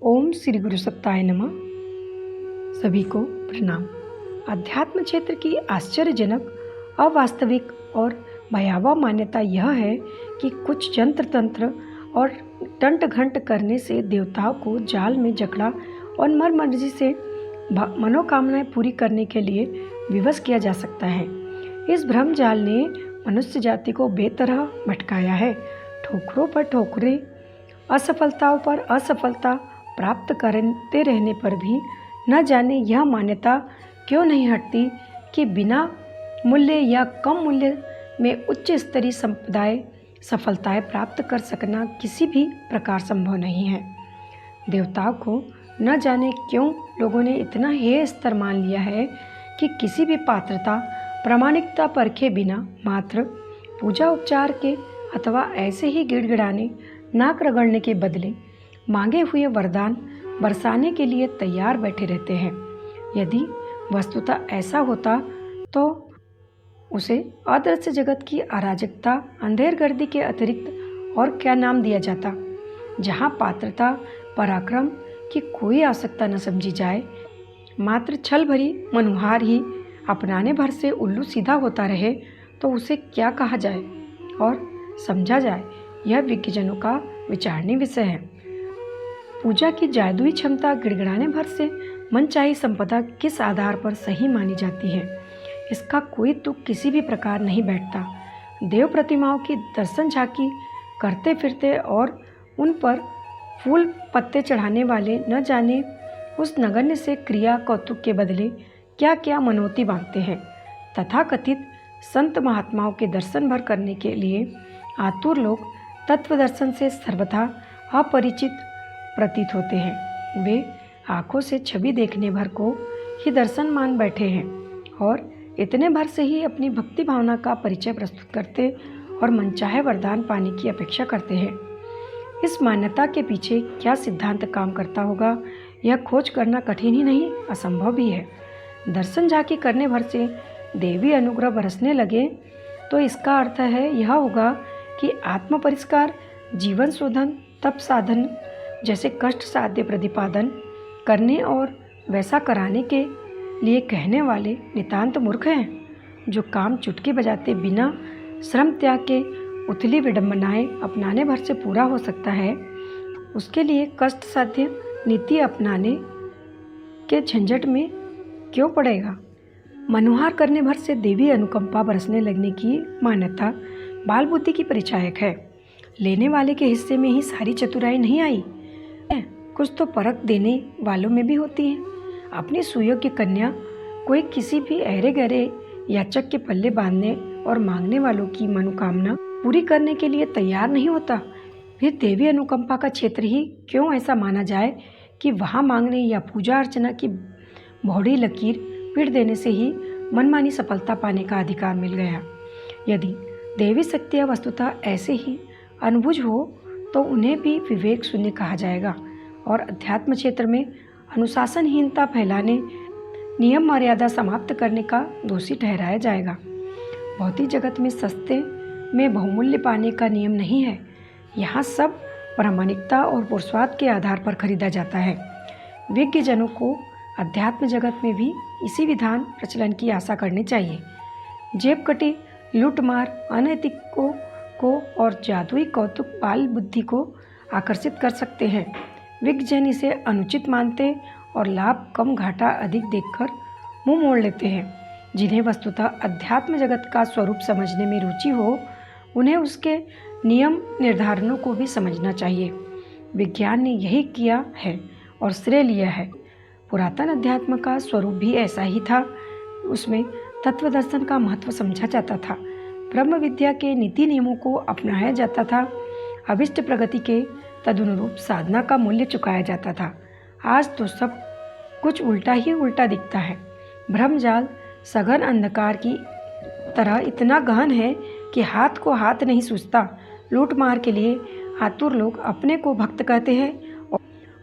ओम श्री गुरु सत्ताय नमः। सभी को प्रणाम। अध्यात्म क्षेत्र की आश्चर्यजनक, अवास्तविक और भयावह मान्यता यह है कि कुछ यंत्र तंत्र और टंट घंट करने से देवताओं को जाल में जकड़ा और मर्जी से मनोकामनाएं पूरी करने के लिए विवश किया जा सकता है। इस भ्रम जाल ने मनुष्य जाति को बेतरह भटकाया है। ठोकरों पर ठोकरें, असफलताओं पर असफलता प्राप्त करते रहने पर भी न जाने यह मान्यता क्यों नहीं हटती कि बिना मूल्य या कम मूल्य में उच्च स्तरीय सफलताएं प्राप्त कर सकना किसी भी प्रकार संभव नहीं है। देवताओं को न जाने क्यों लोगों ने इतना हेय स्तर मान लिया है कि किसी भी पात्रता प्रामाणिकता परखे बिना मात्र पूजा उपचार के अथवा ऐसे ही गिड़गिड़ाने नाक रगड़ने के बदले मांगे हुए वरदान बरसाने के लिए तैयार बैठे रहते हैं। यदि वस्तुतः ऐसा होता तो उसे अदृश्य जगत की अराजकता, अंधेरगर्दी के अतिरिक्त और क्या नाम दिया जाता, जहाँ पात्रता पराक्रम की कोई आवश्यकता न समझी जाए, मात्र छल भरी मनुहार ही अपनाने भर से उल्लू सीधा होता रहे, तो उसे क्या कहा जाए और समझा जाए, यह विज्ञजनों का विचारणीय विषय है। पूजा की जादुई क्षमता गिड़गिड़ाने भर से मनचाही संपदा किस आधार पर सही मानी जाती है, इसका कोई तुक किसी भी प्रकार नहीं बैठता। देव प्रतिमाओं की दर्शन झांकी करते फिरते और उन पर फूल पत्ते चढ़ाने वाले न जाने उस नगण्य से क्रिया कौतुक के बदले क्या क्या मनोती मांगते हैं। तथाकथित संत महात्माओं के दर्शन भर करने के लिए आतुर लोग तत्व दर्शन से सर्वथा अपरिचित प्रतीत होते हैं। वे आँखों से छवि देखने भर को ही दर्शन मान बैठे हैं और इतने भर से ही अपनी भक्ति भावना का परिचय प्रस्तुत करते और मनचाहे वरदान पाने की अपेक्षा करते हैं। इस मान्यता के पीछे क्या सिद्धांत काम करता होगा, यह खोज करना कठिन ही नहीं, असंभव भी है। दर्शन झांकी करने भर से देवी अनुग्रह बरसने लगे तो इसका अर्थ है यह होगा कि आत्म परिष्कार, जीवन शोधन, तप साधन जैसे कष्ट साध्य प्रतिपादन करने और वैसा कराने के लिए कहने वाले नितांत मूर्ख हैं। जो काम चुटकी बजाते बिना श्रम त्याग के उथली विडंबनाएं अपनाने भर से पूरा हो सकता है, उसके लिए कष्ट साध्य नीति अपनाने के झंझट में क्यों पड़ेगा। मनुहार करने भर से देवी अनुकंपा बरसने लगने की मान्यता बाल बुद्धि की परिचायक है। लेने वाले के हिस्से में ही सारी चतुराई नहीं आई, कुछ तो परख देने वालों में भी होती है। अपनी सुयोग्य कन्या कोई किसी भी अहरे गहरे याचक के पल्ले बांधने और मांगने वालों की मनोकामना पूरी करने के लिए तैयार नहीं होता, फिर देवी अनुकंपा का क्षेत्र ही क्यों ऐसा माना जाए कि वहाँ मांगने या पूजा अर्चना की बौड़ी लकीर पीट देने से ही मनमानी सफलता पाने का अधिकार मिल गया। यदि देवी शक्तियाँ वस्तुतः ऐसे ही अनुभुज हो तो उन्हें भी विवेक शून्य कहा जाएगा और अध्यात्म क्षेत्र में अनुशासनहीनता फैलाने, नियम मर्यादा समाप्त करने का दोषी ठहराया जाएगा। भौतिक जगत में सस्ते में बहुमूल्य पाने का नियम नहीं है। यहाँ सब प्रामाणिकता और पुरुषार्थ के आधार पर खरीदा जाता है। विज्ञजनों को अध्यात्म जगत में भी इसी विधान प्रचलन की आशा करनी चाहिए। जेब कटी लूटमार अनैतिकों को और जादुई कौतुक बाल बुद्धि को आकर्षित कर सकते हैं। विज्ञजन इसे अनुचित मानते और लाभ कम घाटा अधिक देखकर मुंह मोड़ लेते हैं। जिन्हें वस्तुतः अध्यात्म जगत का स्वरूप समझने में रुचि हो, उन्हें उसके नियम निर्धारणों को भी समझना चाहिए। विज्ञान ने यही किया है और श्रेय लिया है। पुरातन अध्यात्म का स्वरूप भी ऐसा ही था। उसमें तत्व दर्शन का महत्व समझा जाता था, ब्रह्म विद्या के नीति नियमों को अपनाया जाता था, अभिष्ट प्रगति के तदनुरूप साधना का मूल्य चुकाया जाता था। आज तो सब कुछ उल्टा ही उल्टा दिखता है। भ्रमजाल सघन अंधकार की तरह इतना गहन है कि हाथ को हाथ नहीं सूझता। लूट मार के लिए आतुर लोग अपने को भक्त कहते हैं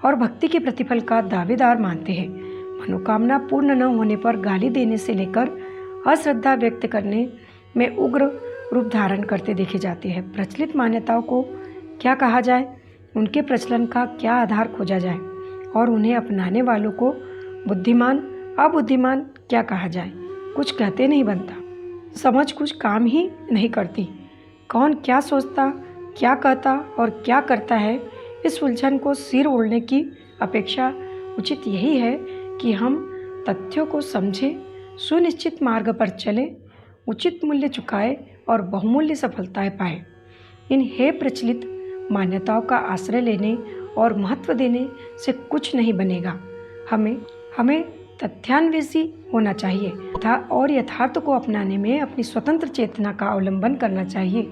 और भक्ति के प्रतिफल का दावेदार मानते हैं। मनोकामना पूर्ण न होने पर गाली देने से लेकर अश्रद्धा व्यक्त करने में उग्र रूप धारण करते देखे जाते हैं। प्रचलित मान्यताओं को क्या कहा जाए, उनके प्रचलन का क्या आधार खोजा जाए। और उन्हें अपनाने वालों को बुद्धिमान अबुद्धिमान क्या कहा जाए, कुछ कहते नहीं बनता। समझ कुछ काम ही नहीं करती। कौन क्या सोचता, क्या कहता और क्या करता है, इस उलझन को सिर ओढ़ने की अपेक्षा उचित यही है कि हम तथ्यों को समझें, सुनिश्चित मार्ग पर चलें, उचित मूल्य चुकाएं और बहुमूल्य सफलताएं पाएं। इन हे प्रचलित मान्यताओं का आश्रय लेने और महत्व देने से कुछ नहीं बनेगा। हमें तथ्यान्वेषी होना चाहिए और यथार्थ को अपनाने में अपनी स्वतंत्र चेतना का अवलंबन करना चाहिए।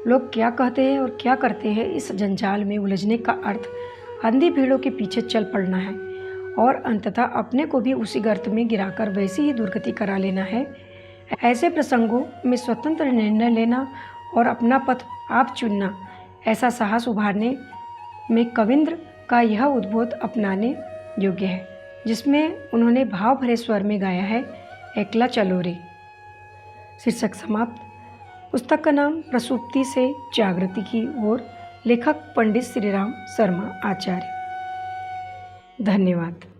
लोग क्या कहते हैं और क्या करते हैं, इस जंजाल में उलझने का अर्थ अंधी भीड़ों के पीछे चल पड़ना है और अंततः अपने को भी उसी गर्त में गिराकर वैसी ही दुर्गति करा लेना है। ऐसे प्रसंगों में स्वतंत्र निर्णय लेना और अपना पथ आप चुनना, ऐसा साहस उभारने में कविंद्र का यह उद्बोध अपनाने योग्य है, जिसमें उन्होंने भाव भरे स्वर में गाया है, एकला चलो रे। शीर्षक समाप्त। पुस्तक का नाम प्रसुप्ति से जागृति की ओर, लेखक पंडित श्रीराम शर्मा आचार्य। धन्यवाद।